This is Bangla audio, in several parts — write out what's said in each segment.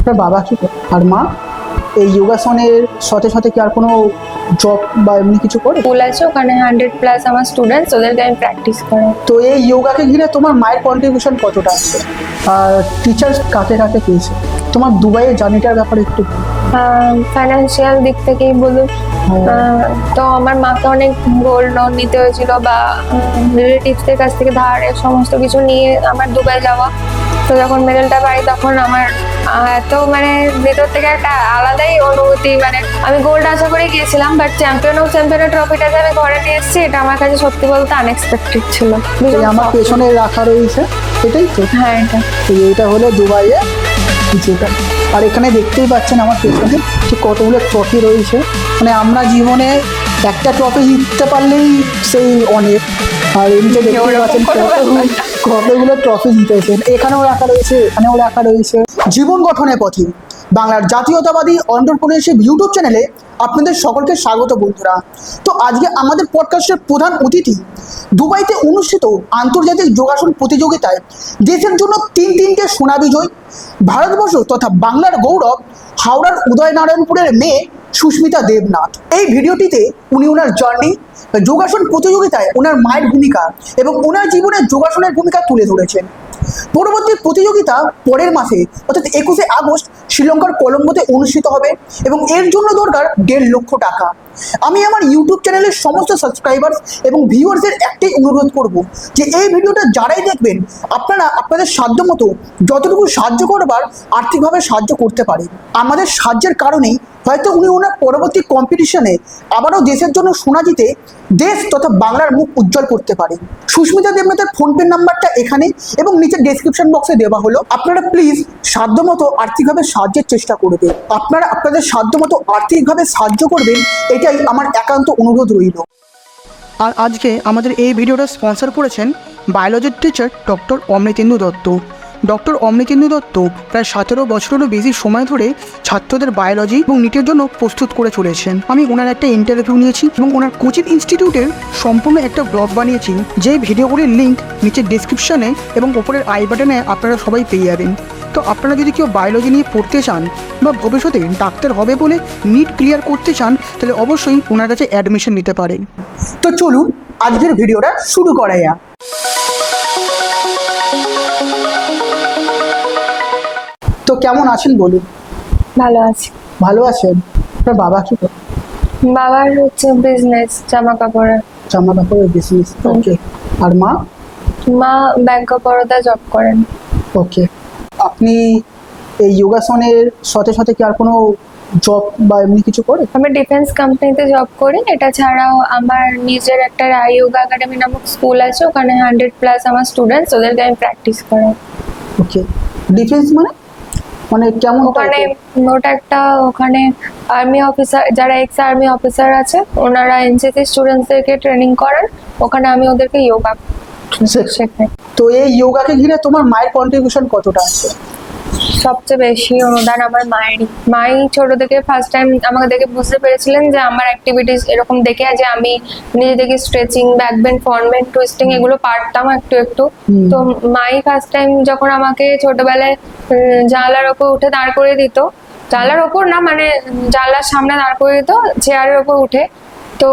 আপনার বাবা কি করে? আর মা এই যোগাসনের সাথে সাথে কি আর কোনো জব বা এমনি কিছু করে? স্কুল আছে, ওখানে 100+ আমার স্টুডেন্টস, ওদেরকে আমি প্র্যাকটিস করাই। তো এই যোগাকে ঘিরে তোমার মায়ের কন্ট্রিবিউশন কতটা আছে, আর টিচার্স কাকে কাকে পেয়েছে? তোমার দুবাইয়ের জার্নিটার ব্যাপারে একটু ফাইন্যান্সিয়াল দিক থেকেই বলুন, তো আমার মাকে অনেক গোল্ড লোন নিতে হয়েছিল বা রিলেটিভসদের কাছ থেকে ধারে সমস্ত কিছু নিয়ে আমার দুবাই যাওয়া। তো যখন মেডেলটা পাই তখন আমার এত মানে ভেতর থেকে একটা আলাদাই অনুভূতি, মানে আমি গোল্ড আশা করে গিয়েছিলাম, বাট চ্যাম্পিয়নের ট্রফিটা যে আমি ঘরে নিয়ে এসেছি, এটা আমার কাছে সত্যি বলতে আনএক্সপেক্টেড ছিল। এই আমার পেছনে রাখা রয়েছে, এটাই তো? হ্যাঁ, এটা হলো দুবাইয়ে যেটা, আর এখানে দেখতেই পাচ্ছেন আমার পেছনে ঠিক কতগুলো ট্রফি রয়েছে। মানে আমরা জীবনে একটা ট্রফি জিততে পারলেই সেই অনেক, আর এমনিতে দেখতে পাচ্ছেন কতগুলো ট্রফি জিতেছেন। এখানেও রাখা রয়েছে, এখানেও রাখা রয়েছে। জীবন গঠনের পথে বাংলার জাতীয়তাবাদী অন্ধ্রপ্রদেশের ইউটিউব চ্যানেলে আপনাদের সকলকে স্বাগত বন্ধুরা। তো আজকে আমাদের পডকাস্টের প্রধান অতিথি দুবাইতে অনুষ্ঠিত আন্তর্জাতিক যোগাসন প্রতিযোগিতায় দেশের জন্য তিনটে সোনা বিজয়, ভারতবর্ষ তথা বাংলার গৌরব হাওড়ার উদয়নারায়ণপুরের মেয়ে সুস্মিতা দেবনাথ। এই ভিডিওটিতে উনি ওনার জার্নি, যোগাসন প্রতিযোগিতায় ওনার মায়ের ভূমিকা এবং ওনার জীবনের যোগাসনের ভূমিকা তুলে ধরেছেন। পরবর্তী প্রতিযোগিতা পরের মাসে অর্থাৎ 21শে আগস্ট শ্রীলঙ্কার কলম্বোতে অনুষ্ঠিত হবে এবং এর জন্য দরকার 1.5 লক্ষ টাকা। আমি আমার ইউটিউব চ্যানেলের সমস্ত সাবস্ক্রাইবার্স এবং ভিউয়ার্সদের একটাই অনুরোধ করব যে এই ভিডিওটা যারাই দেখবেন আপনারা আপনাদের সাধ্যমতো যতটুকু সাহায্য করবার আর্থিকভাবে সাহায্য করতে পারেন। আমাদের সাহায্যের কারণেই হয়তো উনি ওনার পরবর্তী কম্পিটিশনে আবারও দেশের জন্য সোনা জিতে দেশ তথা বাংলার মুখ উজ্জ্বল করতে পারে। সুস্মিতা দেবনাথের ফোনপে নাম্বারটা এখানে এবং নিচে ডেসক্রিপশন বক্সে দেওয়া হলো। আপনারা প্লিজ সাধ্যমতো আর্থিকভাবে সাহায্যের চেষ্টা করবেন। আপনারা আপনাদের সাধ্যমতো আর্থিকভাবে সাহায্য করবেন, এটাই আমার একান্ত অনুরোধ রইল। আর আজকে আমাদের এই ভিডিওটা স্পন্সর করেছেন বায়োলজির teacher doctor Amritendu Dutta. Doctor Amritendu Dutta প্রায় 17 বছরেরও বেশি সময় ধরে ছাত্রদের বায়োলজি এবং নিটের জন্য প্রস্তুত করে চলেছেন। আমি ওনার একটা ইন্টারভিউ নিয়েছি এবং ওনার কোচিং ইনস্টিটিউটের সম্পূর্ণ একটা ব্লগ বানিয়েছি, যে ভিডিওগুলির লিঙ্ক নিচে ডিসক্রিপশনে এবং ওপরের আই বাটনে আপনারা সবাই পেয়ে যাবেন। তো আপনারা যদি কেউ বায়োলজি নিয়ে পড়তে চান বা ভবিষ্যতে ডাক্তার হবে বলে নিট ক্লিয়ার করতে চান, তাহলে অবশ্যই ওনার কাছে অ্যাডমিশন নিতে পারেন। তো চলুন আজকের ভিডিওটা শুরু করা যাক। তো কেমন আছেন বলুন? ভালো আছি। ভালো আছেন? আপনার বাবা কি করে? বাবার হচ্ছে বিজনেস, জামা কাপড়ের বিজনেস। ওকে। আর মা? মা ব্যাংক অফ বরোদা জব করেন। ওকে। আপনি এই যোগাসনের সাথে সাথে কি আর কোনো জব বা এমনি কিছু করে? আমি ডিফেন্স কোম্পানিতে জব করি। এটা ছাড়াও আমার নিজের একটা যোগা একাডেমি নামক স্কুল আছে, ওখানে 100+ আমার স্টুডেন্টস, ওদেরকে আমি প্র্যাকটিস করাই। ওকে। ডিফেন্স মানে কেমন? ওখানে ওখানে আর্মি অফিসার, যারা এক্স আর্মি অফিসার আছে, ওনারা এনসিসি স্টুডেন্টসদেরকে ট্রেনিং করেন। ওখানে আমি ওদেরকে যোগা শেখাই। তো এই যোগাকে ঘিরে তোমার মায়ের কন্ট্রিবিউশন কতটা আছে? সবচেয়ে বেশি অনুদান আমার মায়েরই। মাই ছোট থেকে ফার্স্ট টাইম আমাকে দেখে বুঝতে পেরেছিলেন যে আমার অ্যাক্টিভিটিস এরকম দেখে, যে আমি নিজে থেকে stretching, back bend, front bend, twisting এগুলো পারতাম একটু একটু। তো মাই ফার্স্ট টাইম যখন আমাকে ছোটবেলায় জানলার ওপর উঠে দাঁড় করে দিত, জানলার ওপর না মানে জানলার সামনে দাঁড় করে দিত চেয়ারের ওপর উঠে, তো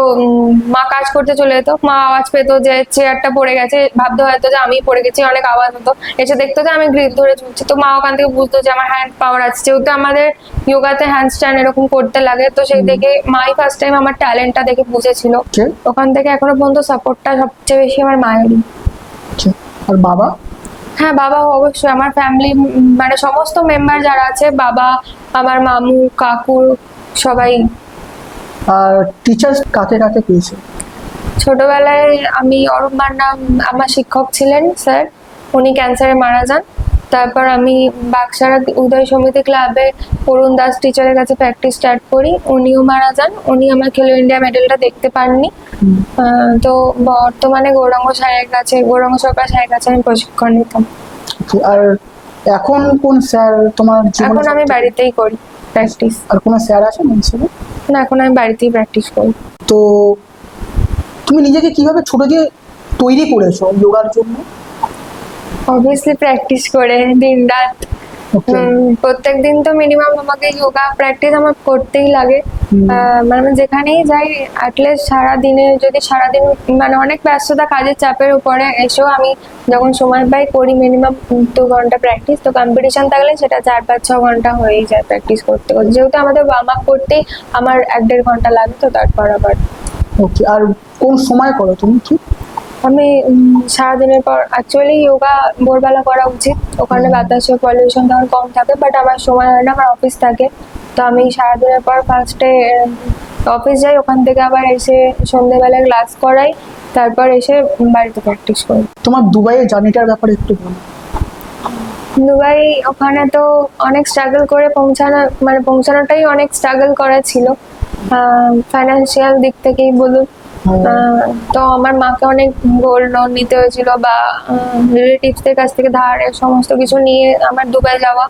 মা কাজ করতে চলে যেত। মা আওয়াজ পেতো যে চেয়ারটা পড়ে গেছে, ভাবতে হয়তো যে আমি পড়ে গেছি, অনেক আওয়াজ হতো, এসে দেখতো যে আমি গ্রিপ ধরে ঝুলছি। তো মা ওখান থেকে বুঝতো যে আমার হ্যান্ড পাওয়ার আছে, যেহেতু আমাদের যোগাতে হ্যান্ড স্ট্যান্ড এরকম করতে লাগে। তো সেই থেকে মাই ফার্স্ট টাইম আমার ট্যালেন্টটা দেখে বুঝেছিল। ওখান থেকে এখনো পর্যন্ত সাপোর্টটা সবচেয়ে বেশি আমার মায়েরই। আর বাবা? হ্যাঁ, বাবা অবশ্যই। আমার ফ্যামিলি মানে সমস্ত মেম্বার যারা আছে, বাবা, আমার মামু, কাকু, সবাই। আর টিচার্স কাকে কাকে পেয়েছে? ছোটবেলায় আমি অরূপ নাম আমার শিক্ষক ছিলেন স্যার, উনি ক্যান্সারে মারা যান। তারপর আমি বাক্সারা উদয় সমিতি ক্লাবে অরুণ দাস টিচারের কাছে প্র্যাকটিস স্টার্ট করি, উনিও মারা যান। উনি আমার খেলো ইন্ডিয়া মেডেলটা দেখতে পাননি। তো বর্তমানে গৌরাঙ্গ সরকার স্যারের কাছে আমি প্রশিক্ষণ নিতাম। আর এখন কোন স্যার তোমার? এখন আমি বাড়িতেই করি প্র্যাকটিস। আর কোনো স্যার আছে না, এখন আমি বাড়িতেই প্র্যাকটিস করি। তো তুমি নিজেকে কিভাবে ছোট যে তৈরি করেছো যোগার জন্য? অবভিয়াসলি প্র্যাকটিস করে দিন রাত ওকে। প্রত্যেক দিন তো মিনিমাম আমাকে যোগা প্র্যাকটিস আমার করতেই লাগে। মানে আমি যেখানেই যাই অ্যাটলিস্ট সারাদিনে যদি সারাদিন মানে অনেক ব্যস্ততা কাজের চাপের উপরে এসেও আমি যখন সময় পাই করি মিনিমাম 2 ঘন্টা প্র্যাকটিস। তো কম্পিটিশন থাকলে সেটা 4-5-6 ঘন্টা হয়েই যায় প্র্যাকটিস করতে করতে, যেহেতু আমাদের ওয়ার্ম আপ করতেই আমার 1-1.5 ঘন্টা লাগে। তো তারপর আবার ওকে। আর কোন সময় করো তুমি কি? আমি সারাদিনের পর অ্যাকচুয়ালি যোগা ভোরবেলা করা উচিত, ওখানে বাতাসে পলিউশন তখন কম থাকে, বাট আমার সময় হয় না, আমার অফিস থাকে। তো আমি সারাদিনের পর ফার্স্টে অফিস যাই, ওখান থেকে আবার এসে সন্ধ্যেবেলায় ক্লাস করাই, তারপর এসে বাড়িতে প্র্যাকটিস করি। তোমার দুবাইয়ের জার্নিটার ব্যাপারে একটু বলো। দুবাই ওখানে তো অনেক স্ট্রাগল করে পৌঁছানোটাই অনেক স্ট্রাগল করা ছিল, ফাইন্যান্সিয়াল দিক থেকেই বলুন। তো আমার মাকে অনেক গোল্ড লোন নিতে হয়েছিল বা রিলেটিভসদের কাছ থেকে ধার সমস্ত কিছু নিয়ে আমার দুবাই যাওয়া।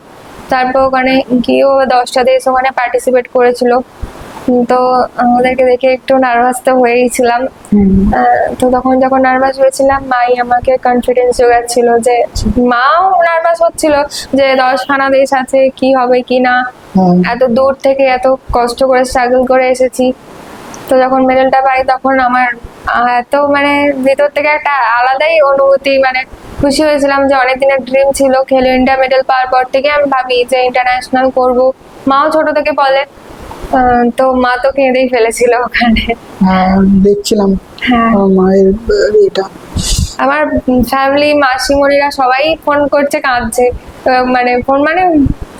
তারপর ওখানে গিয়েও 10টা দেশ ওখানে পার্টিসিপেট করেছিল। তো ওদেরকে দেখে একটু নার্ভাস তো হয়েইছিলাম। তো তখন যখন নার্ভাস হয়েছিলাম মাই আমাকে কনফিডেন্স জোগাচ্ছিল, যে মাও নার্ভাস হচ্ছিল যে 10খানা দেশ আছে, কি হবে কি না, এত দূর থেকে এত কষ্ট করে স্ট্রাগল করে এসেছি। তো যখন মেডেলটা পাই তখন আমার এত মানে ভিতর থেকে একটা আলাদাই অনুভূতি, মানে খুশি হয়েছিলাম যে অনেক দিনের ড্রিম ছিল। খেলো ইন্ডিয়া মেডেল পাওয়ার পর থেকে আমি ভাবি যে ইন্টারন্যাশনাল করব, মাও ছোট থেকে বলে। তো মা তো কেঁদেই ফেলেছিল ওখানে। দেখছিলাম হ্যাঁ, মায়ের এটা। আমার ফ্যামিলি মাসিমণিরা সবাই ফোন করছে, কাঁদছে। মানে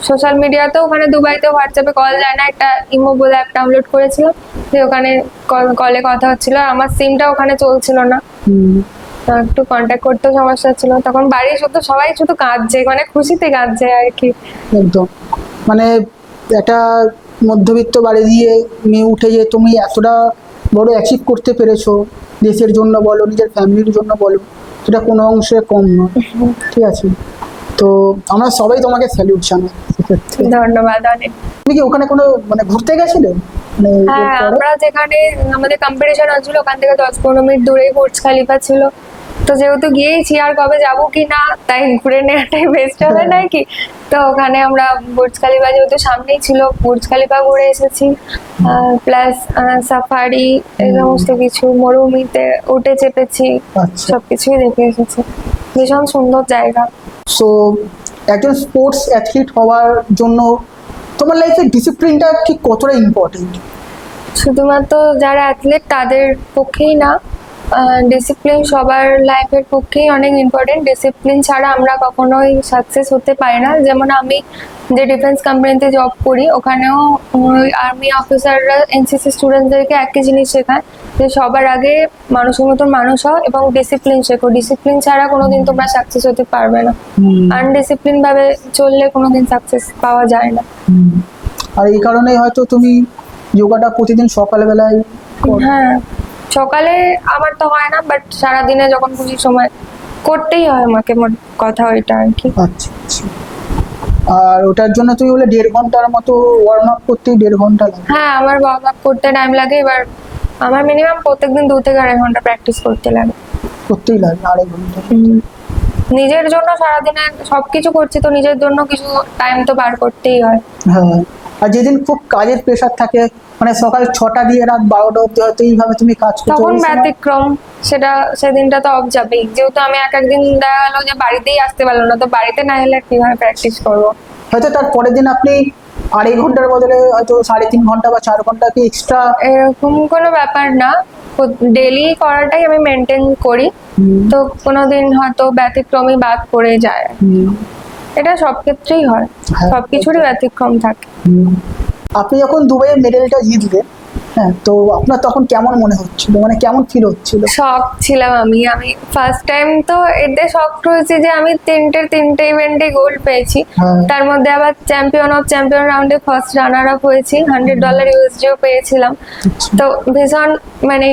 সোশ্যাল মিডিয়াতেও ওখানে দুবাইতে হোয়াটসঅ্যাপে কল যায় না, একটা ইমো বলে অ্যাপ ডাউনলোড করেছিলাম, যে ওখানে কলে কথা হচ্ছিল। আমার সিমটা ওখানে চলছিল না, একটু কন্ট্যাক্ট করতেও সমস্যা ছিল। তখন বাড়ি সবাই শুধু কাঁদছে, মানে খুশিতে কাঁদছে আর কি। একদম মানে একটা মধ্যবিত্ত বাড়ি দিয়ে মেয়ে উঠে যে তুমি এতটা বড় অ্যাচিভ করতে পেরেছো, দেশের জন্য বলো নিজের ফ্যামিলির জন্য বলো, সেটা কোনো অংশে কম নয়। ঠিক আছে, তো আমরা সবাই তোমাকে স্যালিউট জানাই সেক্ষেত্রে। ধন্যবাদ অনেক। তুমি কি ওখানে কোনো মানে ঘুরতে গেছিলে? মানে হ্যাঁ, আমরা যেখানে আমাদের কম্পিটিশন হচ্ছিল ওখান থেকে 10-15 মিনিট দূরেই বুর্জ খলিফা ছিল। তো যেহেতু গিয়েছি আর কবে যাবো কি না, তাই ঘুরে নেওয়াটাই বেস্ট হবে নাকি। তো ওখানে আমরা বুর্জ খলিফা যেহেতু সামনেই ছিল, বুর্জ খলিফা ঘুরে এসেছি, প্লাস সাফারি এই সমস্ত কিছু, মরুভূমিতে উঠে চেপেছি, আচ্ছা। সবকিছুই দেখে এসেছি। ভীষণ সুন্দর জায়গা। সো একজন স্পোর্টস অ্যাথলিট হওয়ার জন্য তোমার লাইফে ডিসিপ্লিনটা ঠিক কতটা ইম্পর্টেন্ট? শুধুমাত্র যারা অ্যাথলেট তাদের পক্ষেই না, ডিসিপ্লিন সবার লাইফের পক্ষেই অনেক ইম্পর্টেন্ট। ডিসিপ্লিন ছাড়া আমরা কখনোই সাকসেস হতে পারি না। যেমন আমি যে ডিফেন্স কোম্পানিতে জব করি, ওখানেও আর্মি অফিসাররা এনসিসি স্টুডেন্টদেরকে একই জিনিস শেখায়, যে সবার আগে মানুষের মতন মানুষ হও এবং ডিসিপ্লিন শেখো। ডিসিপ্লিন ছাড়া কোনোদিন তোমরা সাকসেস হতে পারবে না। আনডিসিপ্লিন ভাবে চললে কোনোদিন সাকসেস পাওয়া যায় না। আর এই কারণেই হয়তো তুমি যোগাটা প্রতিদিন সকালবেলায় করো। হ্যাঁ, সকালে আমার তো হয় না, বাট সারাদিনে যখন খুশি সময় করতেই হয় আমাকে, মোট কথা ওইটা আর কি। আচ্ছা আচ্ছা। আর ওটার জন্য তুমি বলে 1.5 ঘন্টার মতো ওয়ার্ম আপ করতেই 1.5 ঘন্টা লাগে? হ্যাঁ, আমার ওয়ার্ম আপ করতে টাইম লাগে। এবার আমার মিনিমাম প্রত্যেকদিন 2 থেকে 2.5 ঘন্টা প্র্যাকটিস করতে লাগে। করতেই লাগে 2.5 ঘন্টা। নিজের জন্য সারাদিনে সবকিছু করছি, তো নিজের জন্য কিছু টাইম তো বার করতেই হয়। হ্যাঁ, আর যেদিন খুব কাজের প্রেশার থাকে, মানে সকাল 6টা দিয়ে রাত 12টা অব্দি হয়তো এইভাবে তুমি কাজ করছো, তখন ওই সময়- ব্যতিক্রম, সেদিনটা তো অফ যাবেই। যেহেতু আমি একদিন দেখা গেলো যে বাড়িতেই আসতে পারলো না, তো বাড়িতে না এলে কিভাবে প্র্যাকটিস করবো। হয়তো তার পরের দিন আপনি 2.5 ঘন্টার বদলে হয়তো 3.5 ঘন্টা বা 4 ঘন্টা কি এক্সট্রা। এরকম কোনো ব্যাপার না, ডেলি করাটাই আমি মেনটেন করি। তো কোনোদিন হয়তো ব্যতিক্রমই বাদ পড়ে যায়, এটা সব ক্ষেত্রেই হয়, হ্যাঁ, সবকিছুরই ব্যতিক্রম থাকে। আপনি যখন দুবাইয়ের মেডেলটা জিতলেন, হ্যাঁ, তো আপনার তখন কেমন মনে হচ্ছিল, মানে কেমন ফিল হচ্ছিল? শক ছিলাম আমি ফার্স্ট টাইম তো এতে শক হয়েছি যে আমি তিনটে ইভেন্টে গোল্ড পেয়েছি। হ্যাঁ। তার মধ্যে আবার চ্যাম্পিয়ন রাউন্ডে ফার্স্ট রানার আপ হয়েছি, $100 ইউএসডিও পেয়েছিলাম। তো ভীষণ মানে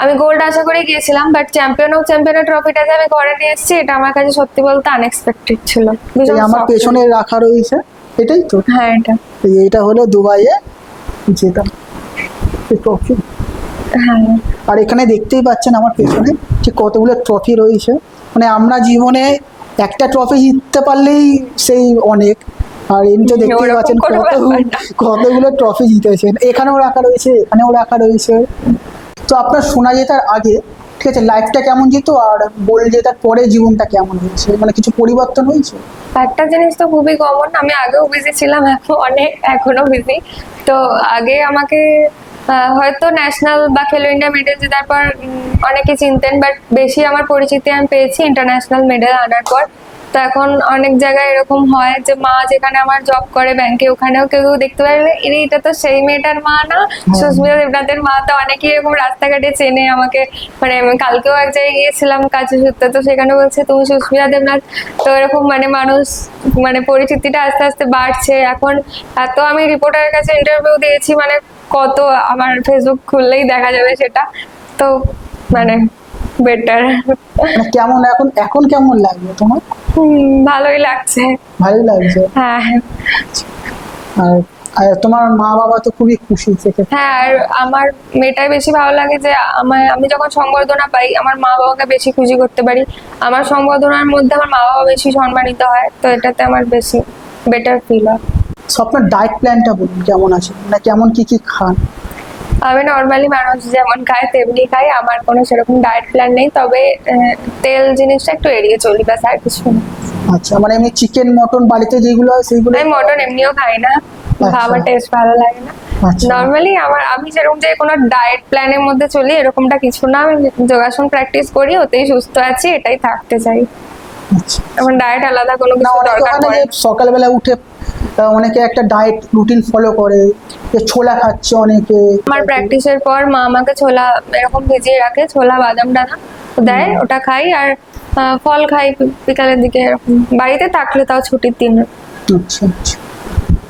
আমি গোল্ড আশা করে গিয়েছিলাম, বাট চ্যাম্পিয়নের ট্রফিটা যে আমি ঘরে নিয়ে এসেছি, এটা আমার কাছে সত্যি বলতে আনএক্সপেক্টেড ছিল। ভীষণ এই আমার shock পেছনে রাখা রয়েছে, এটাই তো? হ্যাঁ, এটা এইটা হলো দুবাইয়ে যেটা ট্রফি। হ্যাঁ, আর এখানে দেখতেই পাচ্ছেন আমার পেছনে যে কতগুলো ট্রফি রয়েছে। মানে আমরা জীবনে একটা ট্রফি জিততে পারলেই সেই অনেক। আর এমনি তো দেখতেই ওরকম পাচ্ছেন কোনো ব্যাপার না। কতগুলো ট্রফি জিতেছেন, এখানেও রাখা রয়েছে, এখানেও রাখা রয়েছে। তো আপনার সোনা জেতার আগে ঠিক আছে লাইফটা কেমন যেত, আর গোল্ড জেতার পরে জীবনটা কেমন হয়েছে, মানে কিছু পরিবর্তন হয়েছে? একটা জিনিস তো খুবই কমন, আমি আগেও বিজি ছিলাম, এখন এখনো বিজি। তো আগে আমাকে হয়তো ন্যাশনাল বা খেলো ইন্ডিয়া মেডেল জেতার পর অনেকে চিনতেন, বাট বেশি আমার পরিচিতি আমি পেয়েছি ইন্টারন্যাশনাল মেডেল আনার পর। তো এখন অনেক জায়গায় এরকম হয় যে মা যেখানে আমার জব করে ব্যাংকে, ওখানেও কেউ কেউ দেখতে পারলে এটা তো সেই মেয়েটার মা না, সুস্মিতা দেবনাথের মা। তো অনেকেই এরকম রাস্তাঘাটে চেনে আমাকে। মানে আমি কালকেও এক জায়গায় গিয়েছিলাম কাজের সূত্রে, তো সেখানে বলছে তুমি সুস্মিতা দেবনাথ। তো এরকম মানে মানুষ, মানে পরিচিতিটা আস্তে আস্তে বাড়ছে এখন। এত আমি রিপোর্টারের কাছে ইন্টারভিউ দিয়েছি, মানে কত, আমার ফেসবুক খুললেই দেখা যাবে সেটা। তো মানে বেটার। মানে কেমন এখন এখন কেমন লাগবে তোমার? ভালোই লাগছে। ভালোই লাগছে। হ্যাঁ আর আর তোমার মা বাবা তো খুবই খুশি সেক্ষেত্রে। হ্যাঁ, আর আমার মেয়েটাই বেশি ভালো লাগে যে আমি যখন সংবর্ধনা পাই আমার মা বাবাকে বেশি খুশি করতে পারি। আমার সংবর্ধনার মধ্যে আমার মা বাবা বেশি সম্মানিত হয়, তো এটাতে আমার বেশি বেটার ফিল হয়। সো আপনার ডায়েট প্ল্যানটা বলুন কেমন আছে, মানে কেমন কি কি খান? আমি নর্মালি মানুষ যেমন খায় তেমনি খাই, আমার কোনো সেরকম ডায়েট প্ল্যান নেই। তবে তেল জিনিসটা একটু এড়িয়ে চলি, ব্যাস, আর কিছু না। আচ্ছা, মানে এমনি চিকেন মটন বাড়িতে যেগুলো হয় সেইগুলো? আমি মটন এমনিও খাই না, আমার টেস্ট ভালো লাগে না। আচ্ছা। নর্মালি আমি যেরকম যে কোনো ডায়েট প্ল্যানের মধ্যে চলি এরকমটা কিছু না। আমি যোগাসন প্র্যাকটিস করি, ওতেই সুস্থ আছি, এটাই থাকতে চাই। আচ্ছা। আমার ডায়েট আলাদা কোনো না, কিছু অনেকে দরকার হয় না পড়ে যে না। সকালবেলা উঠে অনেকে একটা ডায়েট রুটিন ফলো করে, যে ছোলা খাচ্ছে অনেকে। আমার প্র্যাকটিসের পর মা আমাকে ছোলা এরকম ভিজিয়ে রাখে, ছোলা বাদাম ডানা দেয়, ওটা খাই। আর ফল খাই বিকালের দিকে এরকম, বাড়িতে থাকলে তাও ছুটির দিন। আচ্ছা আচ্ছা।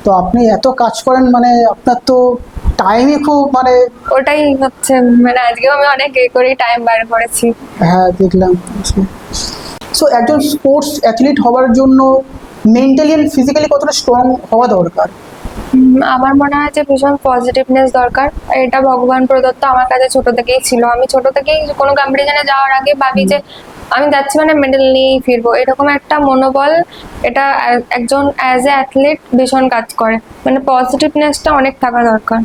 তো আপনি এত কাজ করেন, মানে আপনার তো টাইমই খুব, মানে ওটাই হচ্ছে, মানে আজকেও আমি অনেক করেই টাইম বার করেছি। হ্যাঁ দেখলাম। সো একজন স্পোর্টস অ্যাথলিট হওয়ার জন্য মেন্টালি এন্ড ফিজিক্যালি কতটা স্ট্রং হওয়া দরকার? আমার মনে হয় যে ভীষণ পজিটিভনেস দরকার। এটা ভগবান প্রদত্ত, আমার কাছে ছোট থেকেই ছিল। আমি ছোট থেকেই কোনো কম্পিটিশনে যাওয়ার আগে ভাবি যে আমি যাচ্ছি মানে মেডেল নিয়েই ফিরবো, এরকম একটা মনোবল। এটা একজন অ্যাজ এ অ্যাথলিট ভীষণ কাজ করে, মানে পজিটিভনেসটা অনেক থাকা দরকার।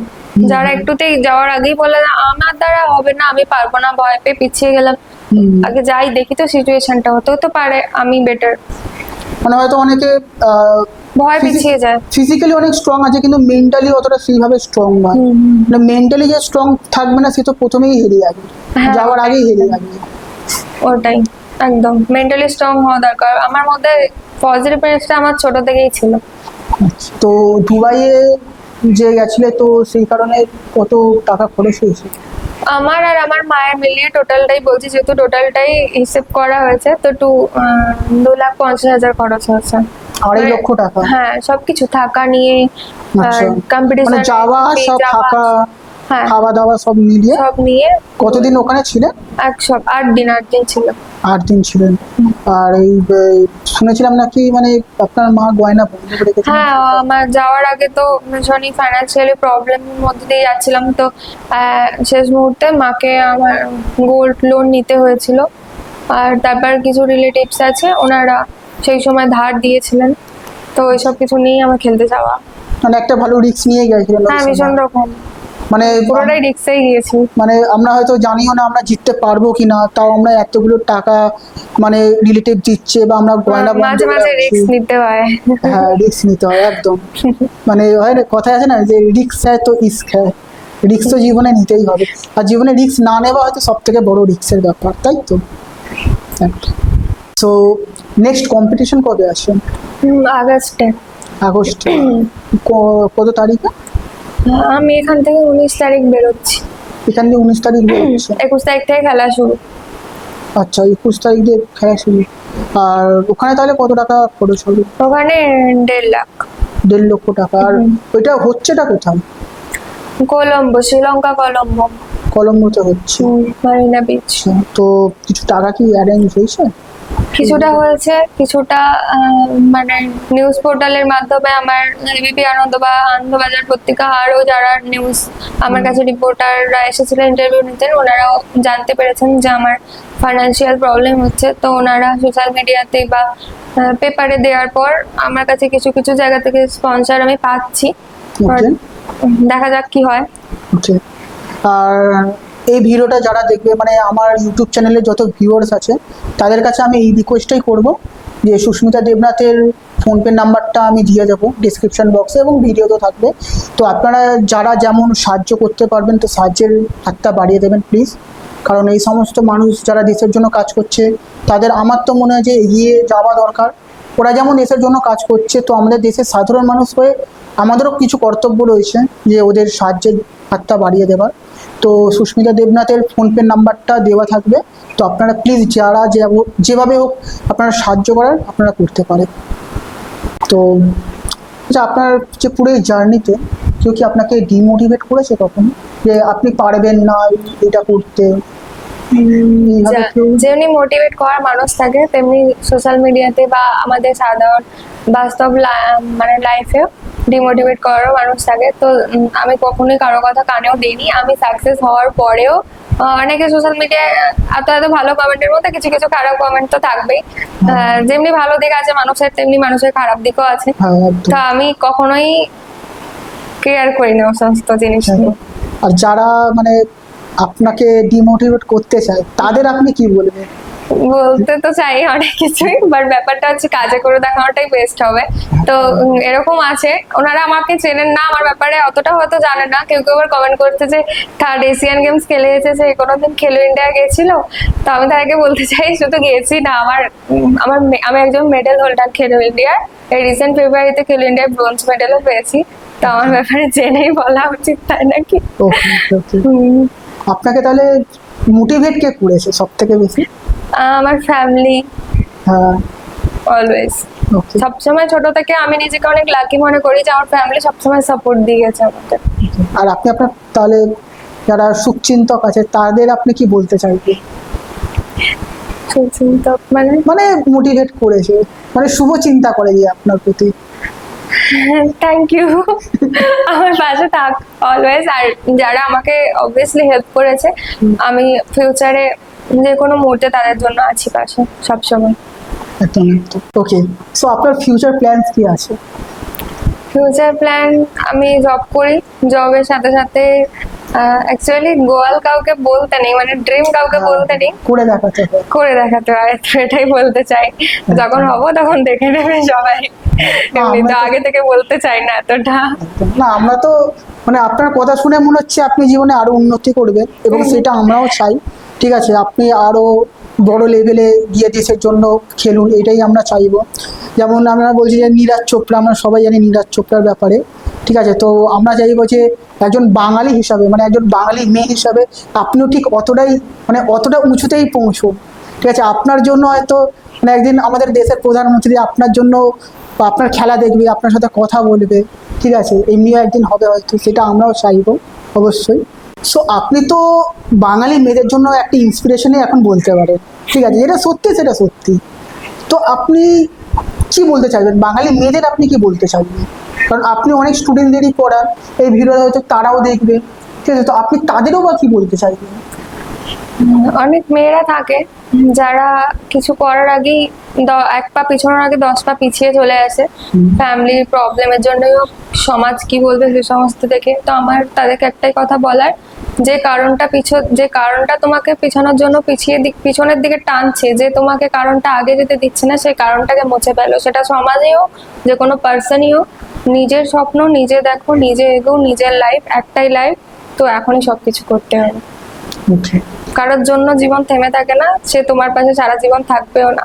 যারা একটুতেই যাওয়ার আগেই বলে আমার দ্বারা হবে না, আমি পারবো না, ভয় পেয়ে পিছিয়ে গেলাম, আগে যাই দেখি তো সিচুয়েশনটা, হতেও তো পারে আমি বেটার, মানে হয়তো অনেকে ভয় পিছিয়ে যায়। ফিজিক্যালি অনেক স্ট্রং আছে কিন্তু মেন্টালি অতটা সেইভাবে স্ট্রং নয়। মানে মেন্টালি যে স্ট্রং থাকবে না সে তো প্রথমেই হেরে যাবে, হ্যাঁ, যাওয়ার আগেই হেরে যাবে। ওটাই একদম, মেন্টালি স্ট্রং হওয়া দরকার। আমার মধ্যে পজিটিভনেসটা আমার ছোট থেকেই ছিল। তো দুবাইয়ে যে গেছিলে, তো সেই কারণে কত টাকা খরচ হয়েছে? আমার আর আমার মায়ের মিলিয়ে টোটালটাই বলছি, যেহেতু টোটালটাই হিসেব করা হয়েছে, তো 2,50,000 খরচ হয়েছে। 2.5 লক্ষ টাকা? হ্যাঁ, সবকিছু থাকা নিয়ে, আচ্ছা। কম্পিটিশন, মানে যাওয়া সব থাকা, হ্যাঁ খাওয়া দাওয়া সব মিলিয়ে? সব নিয়ে। কতদিন ওখানে ছিলেন? 8 দিন ছিল। 8 দিন ছিলেন। আর এই শুনেছিলাম নাকি মানে আপনার মা গয়না বন্ধ করে রেখেছেন? হ্যাঁ, আমার যাওয়ার আগে তো ভীষণই ফাইন্যান্সিয়ালি প্রবলেমের মধ্যে দিয়ে যাচ্ছিলাম। তো শেষ মুহূর্তে মাকে আমার গোল্ড লোন নিতে হয়েছিল। আর তারপর কিছু রিলেটিভস আছে, ওনারা সেই সময় ধার দিয়েছিলেন। তো ওইসব কিছু নিয়েই আমার খেলতে যাওয়া। মানে একটা ভালো রিস্ক নিয়ে গেছিলেন? হ্যাঁ, ভীষণ রকম, মানে পুরোটাই রিক্সেই গিয়েছি। মানে আমরা হয়তো জানিও না আমরা জিততে পারবো কিনা, তাও আমরা এতগুলো টাকা মানে রিলেটিভ দিচ্ছে বা আমরা গয়না বন্ধ মাঝে করে মাঝে রাখছি। রিস্ক নিতে হয়। হ্যাঁ, রিস্ক নিতে হয় একদম। মানে হয় না, কথায় আছে না যে রিস্ক হ্যায় তো ইস্ক হ্যায়, রিস্ক তো জীবনে নিতেই হবে। আর জীবনে রিস্ক না নেওয়া হয়তো সব থেকে বড় রিস্কের ব্যাপার, তাই তো? সো নেক্সট কম্পিটিশন কবে আসছে? আগস্টে। আগস্টে? কত তারিখে? আমি এখান থেকে 19 তারিখ বেরোচ্ছি। এখান থেকে 19 তারিখ বেরোচ্ছে? 21 তারিখ থেকে খেলা শুরু। আচ্ছা, 21 তারিখ দিয়ে খেলা শুরু। আর ওখানে তাহলে কত টাকা খরচ হবে? ওখানে 1.5 লাখ। 1.5 লক্ষ টাকা। আর ওইটা হচ্ছেটা কোথায়? কলম্বো, শ্রীলঙ্কা কলম্বো। কলম্বোতে হচ্ছে? Marina beach. তো কিছু টাকা কি অ্যারেঞ্জ হয়েছে? কিছুটা হয়েছে, কিছুটা মানে নিউজ পোর্টালের মাধ্যমে আমার এবিপি আনন্দ বা আনন্দবাজার পত্রিকা আরও যারা নিউজ আমার কাছে রিপোর্টাররা এসেছিলেন ইন্টারভিউ নিতে, ওনারাও জানতে পেরেছেন যে আমার ফাইন্যান্সিয়াল প্রবলেম হচ্ছে। তো ওনারা সোশ্যাল মিডিয়াতে বা পেপারে দেওয়ার পর আমার কাছে কিছু কিছু জায়গা থেকে স্পন্সর আমি পাচ্ছি। Okay. দেখা যাক কি হয়। ওকে, আর এই ভিডিওটা যারা দেখবে, মানে আমার ইউটিউব চ্যানেলে যত ভিউয়ার্স আছে তাদের কাছে আমি এই রিকোয়েস্টটাই করব যে সুস্মিতা দেবনাথের ফোনপে নাম্বারটা আমি দিয়ে দেবো ডিসক্রিপশন বক্সে এবং ভিডিওতে থাকবে। তো আপনারা যারা যেমন সাহায্য করতে পারবেন তো সাহায্যের হাতটা বাড়িয়ে দেবেন প্লিজ, কারণ এই সমস্ত মানুষ যারা দেশের জন্য কাজ করছে তাদের আমার তো মনে হয় যে এগিয়ে যাওয়া দরকার। ওরা যেমন দেশের জন্য কাজ করছে, তো আমাদের দেশের সাধারণ মানুষ হয়ে আমাদেরও কিছু কর্তব্য রয়েছে যে ওদের সাহায্যের হাতটা বাড়িয়ে দেওয়ার। তো সুস্মিতা দেবনাথের ফোনপে নাম্বারটা দেওয়া থাকবে, তো আপনারা প্লিজ যারা যেভাবে হোক আপনারা সাহায্য করার আপনারা করতে পারেন। তো আচ্ছা, আপনার যে পুরো এই জার্নিতে কেউ কি আপনাকে ডিমোটিভেট করেছে কখনো যে আপনি পারবেন না এটা করতে? এইভাবে কেউ? যেমনি মোটিভেট করার মানুষ থাকে তেমনি সোশ্যাল মিডিয়াতে বা আমাদের সাধারণ বাস্তব মানে লাইফে ডিমোটিভেট করারও মানুষ থাকে। তো আমি কখনোই কারো কথা কানেও দিইনি। আমি সাকসেস হওয়ার পরেও অনেকে সোশ্যাল মিডিয়ায় এত এত ভালো কমেন্টের মধ্যে কিছু কিছু খারাপ কমেন্ট তো থাকবেই। যেমনি ভালো দিক আছে মানুষের, তেমনি মানুষের খারাপ দিকও আছে। হ্যাঁ, একদম। তো আমি কখনোই কেয়ার করি না সমস্ত জিনিস নিয়ে। আর যারা মানে আপনাকে ডিমোটিভেট করতে চায় তাদের আপনি কি বলবেন? বলতে তো চাই অনেক কিছুই, বাট ব্যাপারটা হচ্ছে কাজে করে দেখানোটাই বেস্ট হবে। তো এরকম আছে, ওনারা আমাকে চেনেন না, আমার ব্যাপারে অতটা হয়তো জানেন না। কেউ কেউ আবার কমেন্ট করতে যে থার্ড এশিয়ান গেমস খেলে এসেছে, কোনোদিন খেলো ইন্ডিয়া গেছিল। তো আমি তাদেরকে বলতে চাই শুধু গেছি না, আমি একজন মেডেল হোল্ডার খেলো ইন্ডিয়ার। এই রিসেন্ট ফেব্রুয়ারিতে খেলো ইন্ডিয়ার ব্রোঞ্জ মেডেলও পেয়েছি। তো আমার ব্যাপারে জেনেই বলা উচিত, তাই নাকি? আপনাকে তাহলে মোটিভেট কে করেছে সব থেকে বেশি? আমার ফ্যামিলি হ্যাঁ, অলওয়েজ। ওকে। সবসময় ছোট থেকে আমি নিজেকে অনেক লাকি মনে করি যে আমার ফ্যামিলি সবসময় সাপোর্ট দিয়ে গেছে আমাকে। আর আপনি আপনার তাহলে যারা শুভচিন্তক আছে তাদের আপনি কি বলতে চাইবেন? সুচিন্তক মানে মানে মোটিভেট করেছে, মানে শুভ চিন্তা করে যে আপনার প্রতি। থ্যাংক ইউ, আমার পাশে থাক অলওয়েজ। আর যারা আমাকে অবভিয়াসলি হেল্প করেছে, আমি ফিউচারে যে কোনো মুহূর্তে তাদের জন্য আছি পাশে সবসময়। একদম একদম। ওকে, সো আপনার ফিউচার প্ল্যানস কি আছে? ফিউচার প্ল্যান, আমি জব করি, জবের সাথে সাথে অ্যাকচুয়ালি গোয়াল কাউকে বলতে নেই, মানে ড্রিম কাউকে বলতে নেই, করে দেখাতে হবে। করে দেখাতে হয়। তো এটাই বলতে চাই, যখন হব তখন দেখে নেবে সবাই। এমনি তো আগে থেকে বলতে চাই না এতটা। না, আমরা তো মানে আপনার কথা শুনে মনে হচ্ছে আপনি জীবনে আরো উন্নতি করবেন এবং সেটা আমরাও চাই। ঠিক আছে, আপনি আরো বড় লেভেলে গিয়ে দেশের জন্য খেলুন, এটাই আমরা চাইবো। যেমন আমরা বলছি যে নীরাজ চোপড়া, আমরা সবাই জানি নীরাজ চোপড়ার ব্যাপারে। ঠিক আছে, তো আমরা চাইবো যে একজন বাঙালি হিসাবে, মানে একজন বাঙালি মেয়ে হিসাবে আপনিও ঠিক অতটাই মানে অতটা উঁচুতেই পৌঁছুন। ঠিক আছে, আপনার জন্য হয়তো মানে একদিন আমাদের দেশের প্রধানমন্ত্রী আপনার জন্য বা আপনার খেলা দেখবে, আপনার সাথে কথা বলবে। ঠিক আছে, এমনিও একদিন হবে হয়তো, সেটা আমরাও চাইবো অবশ্যই। সো আপনি তো বাঙালি মেয়েদের জন্য একটা ইন্সপিরেশনই এখন বলতে পারেন। ঠিক আছে, যেটা সত্যি সেটা সত্যি। তো আপনি কি বলতে চাইবেন বাঙালি মেয়েদের, আপনি কি বলতে চাইবেন? কারণ আপনি অনেক স্টুডেন্টদেরই পড়ান, এই ভিডিও হয়তো তারাও দেখবে। ঠিক আছে, তো আপনি তাদেরও বা কি বলতে চাইবেন? অনেক মেয়েরা থাকে যারা কিছু করার আগেই এক পা পিছনের আগে 10 পা পিছিয়ে চলে আসে, ফ্যামিলির প্রবলেমের জন্যই হোক, সমাজ কি বলবে সে সমস্ত দেখে। তো আমার তাদেরকে একটাই কথা বলার, যে কারণটা তোমাকে পিছানোর জন্য পিছনের দিকে টানছে, যে তোমাকে কারণটা আগে যেতে দিচ্ছে না, সেই কারণটাকে মুছে ফেলো। সেটা সমাজেই হোক, যে কোনো পার্সনই হোক। নিজের স্বপ্ন নিজে দেখো, নিজে এগো, নিজের লাইফ একটাই লাইফ। তো এখনই সবকিছু করতে হবে। কারোর জন্য জীবন থেমে থাকে না, সে তোমার পাশে সারা জীবন থাকবেও না।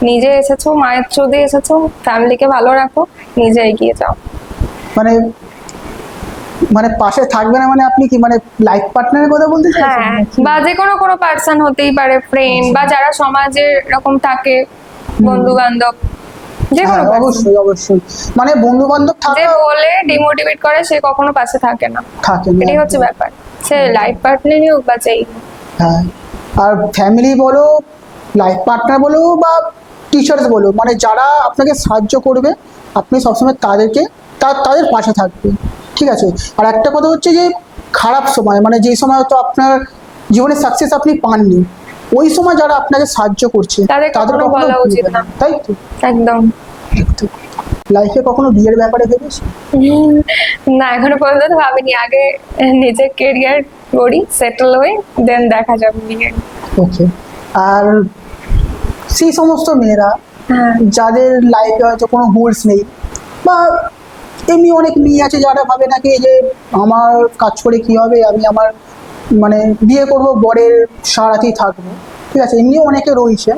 নিজে এসেছো, মায়ের থ্রু দিয়ে এসেছো, ফ্যামিলিকে ভালো রাখো, নিজে এগিয়ে যাও। মানে মানে পাশে থাকবে না মানে আপনি কি মানে লাইফ পার্টনারের কথা বলতে চাইছেন? হ্যাঁ, বা যে কোনো পার্সন হতেই পারে, ফ্রেন্ড বা যারা সমাজে এরকম থাকে, বন্ধু বান্ধব, যে কোনো person। অবশ্যই অবশ্যই, মানে বন্ধু বান্ধব যে থাকে বলে ডিমোটিভেট করে সে কখনো পাশে থাকে না, থাকে না। এটাই হচ্ছে ব্যাপার। সে লাইফ পার্টনারই হোক বা যেই হোক। হ্যাঁ, আর ফ্যামিলি বলো, লাইফ পার্টনার বলো বা টিচার্স বলো, মানে যারা আপনাকে সাহায্য করবে আপনি সবসময় তাদের পাশে থাকবেন, ঠিক আছে। আর একটা কথা হচ্ছে যে খারাপ সময়, মানে যে সময় হয়তো আপনার জীবনে সাকসেস আপনি পাননি, ওই সময় যারা আপনাকে সাহায্য করছে তাদের কখনো কখনো বলা ভুলবেন উচিত না। তাই তো। একদম। লাইফে কখনো বিয়ের ব্যাপারে ভেবেছি? না, এখনো পর্যন্ত তো ভাবিনি। আগে নিজের কেরিয়ার করি, সেটেল হই, দেন দেখা যাবে বিয়ে। ওকে। আর সেই সমস্ত মেয়েরা হ্যাঁ, যাদের লাইফে হয়তো কোনো গোলস নেই, বা এমনি অনেক মেয়ে আছে যারা ভাবে নাকি যে আমার কাজ করে কি হবে, আমি আমার মানে বিয়ে করব, বরের সারাতেই থাকবো, ঠিক আছে, এমনিও অনেকে রয়েছে।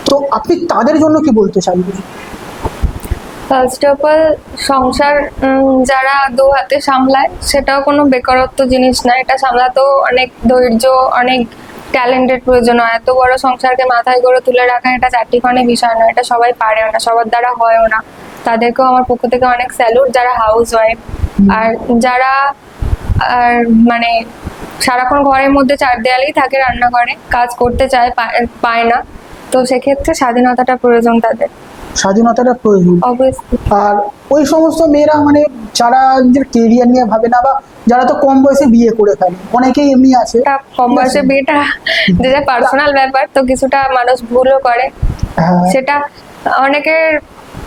তো আপনি তাদের জন্য কি বলতে চাইবেন? ফার্স্ট অফ অল সংসার যারা দু হাতে সামলায় সেটাও কোনো বেকারত্ব জিনিস না। এটা সামলাতেও অনেক ধৈর্য, অনেক ট্যালেন্টের প্রয়োজন হয়। এত বড় সংসারকে মাথায় করে তুলে রাখা এটা চারটিখানি বিষয় না, এটা সবাই পারেও না, সবার দ্বারা হয়ও না। তাদেরকেও আমার পক্ষ থেকে অনেক স্যালুট, যারা হাউস ওয়াইফ। আর যারা আর মানে সারাক্ষণ ঘরের মধ্যে চার দেয়ালেই থাকে, রান্নাঘরে কাজ করতে চায়, পায় না, তো সেক্ষেত্রে স্বাধীনতাটা প্রয়োজন তাদের, স্বাধীনতাটা প্রয়োজন। অবভিয়াসলি। আর ওই সমস্ত মেয়েরা মানে যারা নিজের কেরিয়ার নিয়ে ভাবে না, বা যারা তো কম বয়সে বিয়ে করে ফেলে, অনেকেই এমনি আছে। এটা কম বয়সে বিয়েটা যেটা পার্সোনাল ব্যাপার, তো কিছুটা মানুষ ভুলও করে। হ্যাঁ, সেটা অনেকের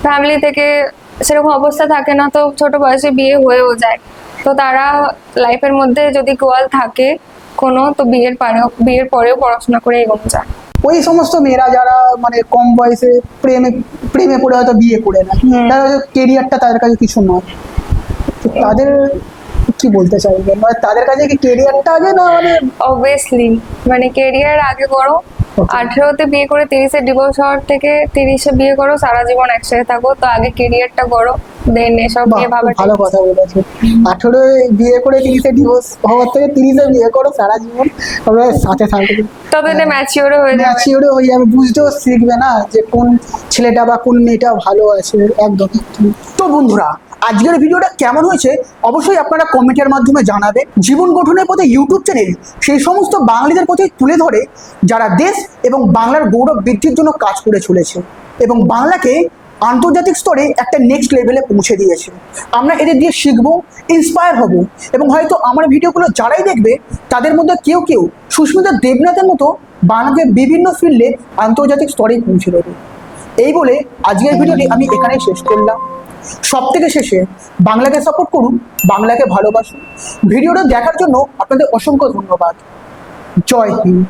ফ্যামিলি থেকে সেরকম অবস্থা থাকে না, তো ছোট বয়সে বিয়ে হয়েও যায়। তো তারা লাইফের মধ্যে যদি গোয়াল থাকে কোনো, তো বিয়ের পরেও পড়াশোনা করে এগোনো যায়। ওই সমস্ত মেয়েরা যারা মানে কম বয়সে প্রেমে পড়ে হয়তো বিয়ে করে না, তারা কেরিয়ারটা তাদের কাছে কিছু নয়, তো তাদের কি বলতে চাইবেন? মানে তাদের কাছে কি কেরিয়ারটা আগে, না মানে? অবভিয়াসলি, মানে কেরিয়ার আগে করো। 18তে বিয়ে করে 30-এ ডিভোর্স হওয়ার থেকে 30-এ বিয়ে করো, সারা জীবন একসাথে থাকো। তো আগে কেরিয়ারটা করো, দেন এসব বাহ, নিয়ে খুব ভাবাটা। ভালো কথা বলেছে। 18 বিয়ে করে 30-এ ডিভোর্স হওয়ার থেকে 30-এ বিয়ে করো, সারা জীবন তবে সাথে থাকবে, ততদিনে ম্যাচিওরও হয়ে যাবে। ম্যাচিওরও হয়ে যাবে, বুঝতেও শিখবে না যে কোন ছেলেটা বা কোন মেয়েটা ভালো আছে। একদম। তো বন্ধুরা, আজকের ভিডিওটা কেমন হয়েছে অবশ্যই আপনারা কমেন্টের মাধ্যমে জানাবেন। জীবন গঠনের পথে ইউটিউব চ্যানেল সেই সমস্ত বাঙালিদের পথে তুলে ধরে যারা দেশ এবং বাংলার গৌরব বৃদ্ধির জন্য কাজ করে চলেছে এবং বাংলাকে আন্তর্জাতিক স্তরে একটা নেক্সট লেভেলে পৌঁছে দিয়েছে। আমরা এদের দিয়ে শিখবো, ইন্সপায়ার হব, এবং হয়তো আমার ভিডিওগুলো যারাই দেখবে তাদের মধ্যে কেউ কেউ সুস্মিতা দেবনাথের মতো বাংলাকে বিভিন্ন ফিল্ডে আন্তর্জাতিক স্তরে পৌঁছে দেবে। এই বলে আজকের ভিডিওটি আমি এখানেই শেষ করলাম। সব থেকে শেষে বাংলাকে সাপোর্ট করুন, বাংলাকে ভালোবাসুন। ভিডিওটা দেখার জন্য আপনাদের অসংখ্য ধন্যবাদ। জয় হিন্দ।